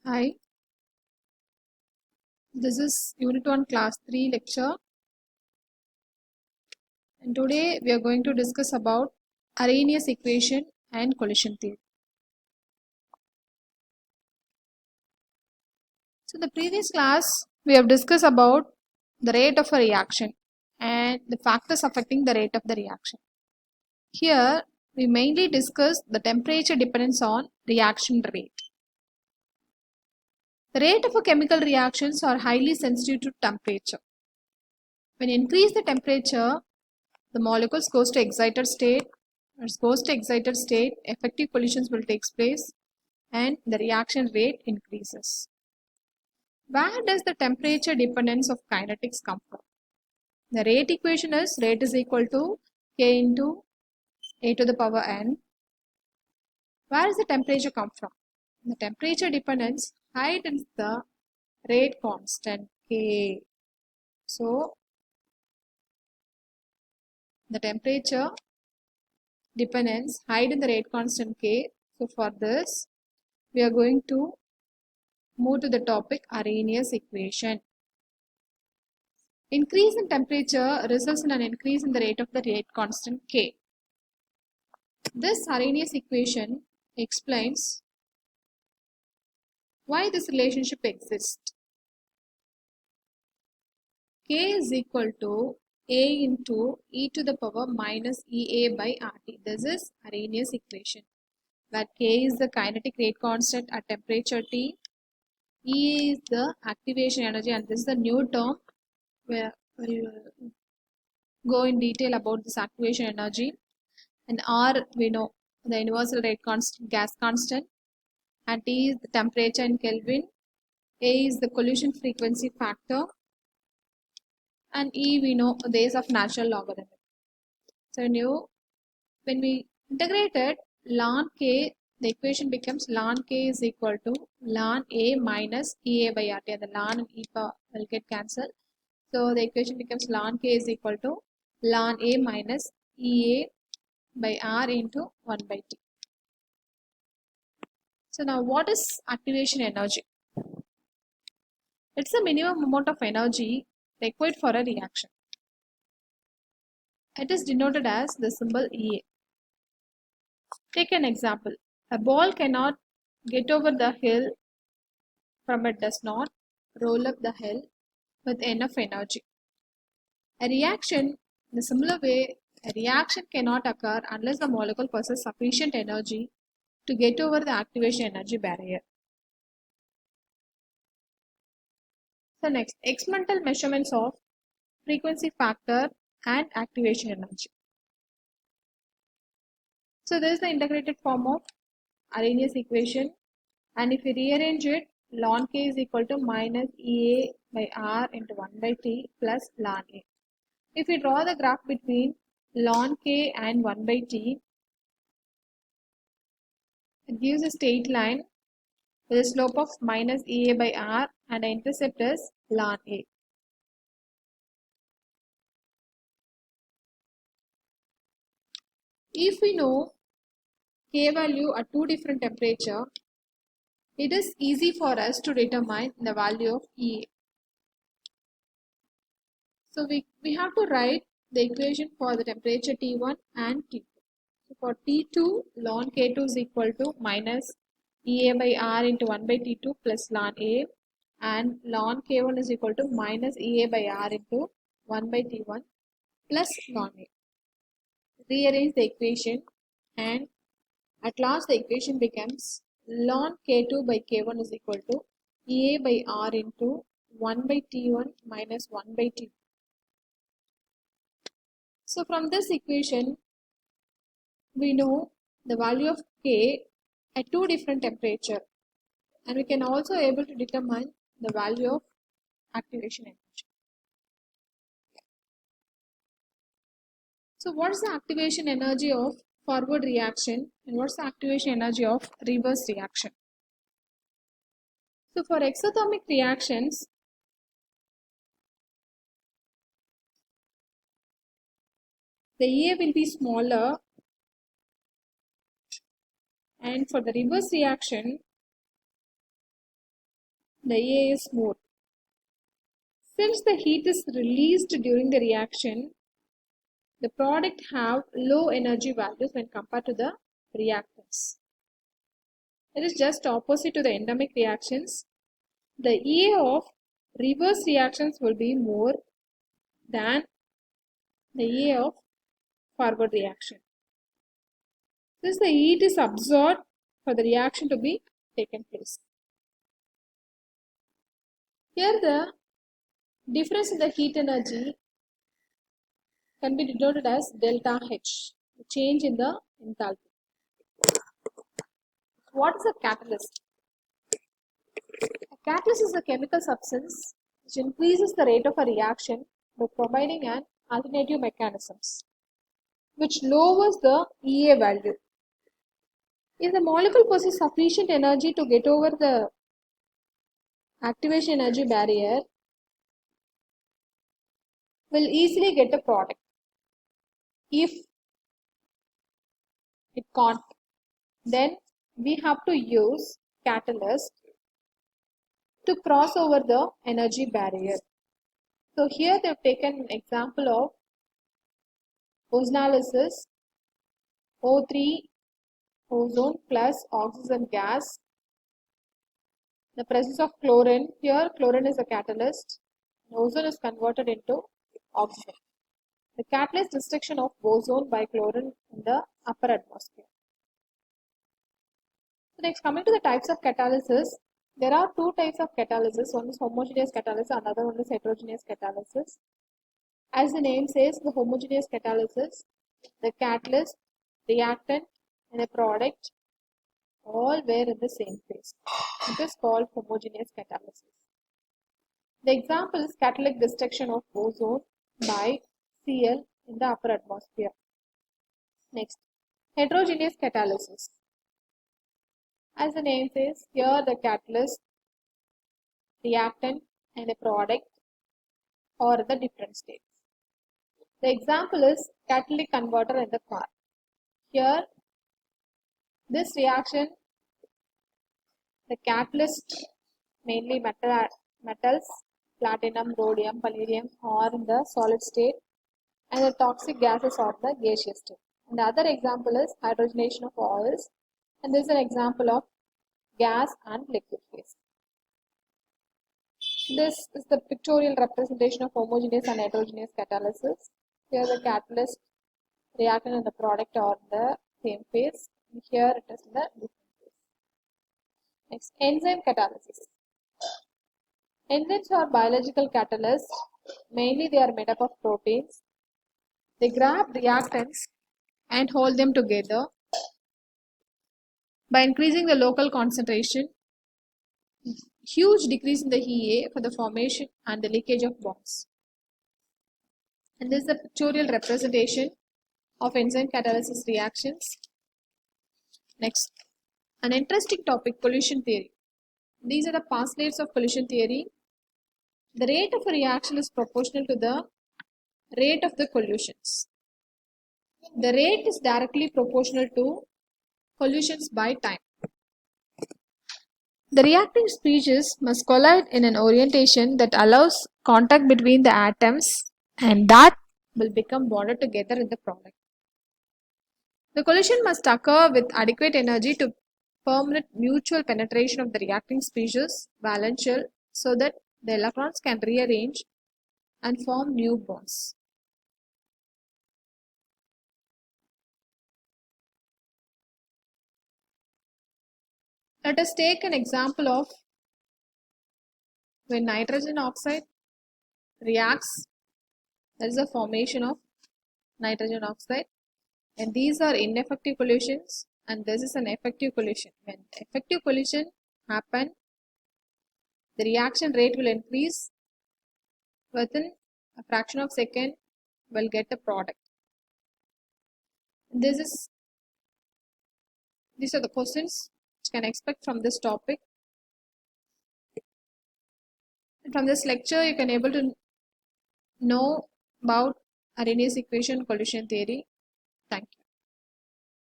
Hi, this is Unit 1 Class 3 lecture, and today we are going to discuss about Arrhenius equation and collision theory. So the previous class we have discussed about the rate of a reaction and the factors affecting the rate of the reaction. Here we mainly discuss the temperature dependence on reaction rate. The rate of a chemical reactions are highly sensitive to temperature. When you increase the temperature, the molecules goes to excited state. As goes to excited state, effective collisions will take place and the reaction rate increases. Where does the temperature dependence of kinetics come from? The rate equation is rate is equal to K into A to the power n. Where does the temperature come from? The temperature dependence hidden the rate constant K. So the temperature dependence hide in the rate constant K. So for this, we are going to move to the topic Arrhenius equation. Increase in temperature results in an increase in the rate of the rate constant K. This Arrhenius equation explains why this relationship exists. K is equal to A into e to the power minus EA by RT. This is Arrhenius equation, where K is the kinetic rate constant at temperature T, E is the activation energy, and this is the new term where we'll go in detail about this activation energy. And R, we know the universal rate constant, gas constant, and T is the temperature in Kelvin, A is the collision frequency factor, and E we know the base of natural logarithm. So when we integrate it, ln K, the equation becomes ln K is equal to ln A minus EA by RT, and the ln and E will get cancelled. So the equation becomes ln K is equal to ln A minus EA by R into 1 by T. So now what is activation energy? It's the minimum amount of energy required for a reaction. It is denoted as the symbol EA. Take an example. A ball cannot get over the hill from it does not roll up the hill with enough energy. A reaction, in a similar way, a reaction cannot occur unless the molecule possesses sufficient energy to get over the activation energy barrier. So next, experimental measurements of frequency factor and activation energy. So this is the integrated form of Arrhenius equation, and if we rearrange it, ln K is equal to minus EA by R into 1 by T plus ln A. If we draw the graph between ln K and 1 by T, it gives a straight line with a slope of minus EA by R and the intercept is ln A. If we know K value at two different temperature, it is easy for us to determine the value of EA. So we have to write the equation for the temperature T1 and T2. So for T2, ln K2 is equal to minus EA by R into 1 by T2 plus ln A, and ln K1 is equal to minus EA by R into 1 by T1 plus ln A. Rearrange the equation, and at last the equation becomes ln K2 by K1 is equal to EA by R into 1 by T1 minus 1 by T2. So from this equation, we know the value of K at two different temperature, and we can also able to determine the value of activation energy. So what is the activation energy of forward reaction and what's the activation energy of reverse reaction? So for exothermic reactions, the EA will be smaller, and for the reverse reaction, the EA is more. Since the heat is released during the reaction, the product have low energy values when compared to the reactants. It is just opposite to the endemic reactions. The EA of reverse reactions will be more than the EA of forward reaction. Since the heat is absorbed for the reaction to be taken place. Here the difference in the heat energy can be denoted as delta H, the change in the enthalpy. What is a catalyst? A catalyst is a chemical substance which increases the rate of a reaction by providing an alternative mechanisms which lowers the EA value. If the molecule possesses sufficient energy to get over the activation energy barrier, will easily get a product. If it can't, then we have to use catalyst to cross over the energy barrier. So here they have taken an example of ozonolysis, O3 ozone plus oxygen gas. The presence of chlorine, here chlorine is a catalyst, ozone is converted into oxygen. The catalyst destruction of ozone by chlorine in the upper atmosphere. So next, coming to the types of catalysis, there are two types of catalysis. One is homogeneous catalysis, another one is heterogeneous catalysis. As the name says, the homogeneous catalysis, the catalyst, reactant, and a product all were in the same phase. It is called homogeneous catalysis. The example is catalytic destruction of ozone by Cl in the upper atmosphere. Next, heterogeneous catalysis. As the name says, here the catalyst, reactant, and a product are the different states. The example is catalytic converter in the car. Here, this reaction, the catalyst, mainly metals, platinum, rhodium, palladium, are in the solid state, and the toxic gases are the gaseous state. And the other example is hydrogenation of oils, and this is an example of gas and liquid phase. This is the pictorial representation of homogeneous and heterogeneous catalysis. Here the catalyst, reactant, and the product are in the same phase. Here it is in the different phase. Next, enzyme catalysis. Enzymes are biological catalysts. Mainly they are made up of proteins. They grab reactants and hold them together by increasing the local concentration. Huge decrease in the EA for the formation and the leakage of bonds. And this is the pictorial representation of enzyme catalysis reactions. Next, an interesting topic, collision theory. These are the postulates of collision theory. The rate of a reaction is proportional to the rate of the collisions. The rate is directly proportional to collisions by time. The reacting species must collide in an orientation that allows contact between the atoms and that will become bonded together in the product. The collision must occur with adequate energy to permit mutual penetration of the reacting species, valence shell, so that the electrons can rearrange and form new bonds. Let us take an example of when nitrogen oxide reacts, there is a formation of nitrogen oxide, and these are ineffective collisions, and this is an effective collision. When effective collision happen, the reaction rate will increase. Within a fraction of a second, we'll get a product. These are the questions which you can expect from this topic. And from this lecture, you can able to know about Arrhenius equation collision theory. Thank you.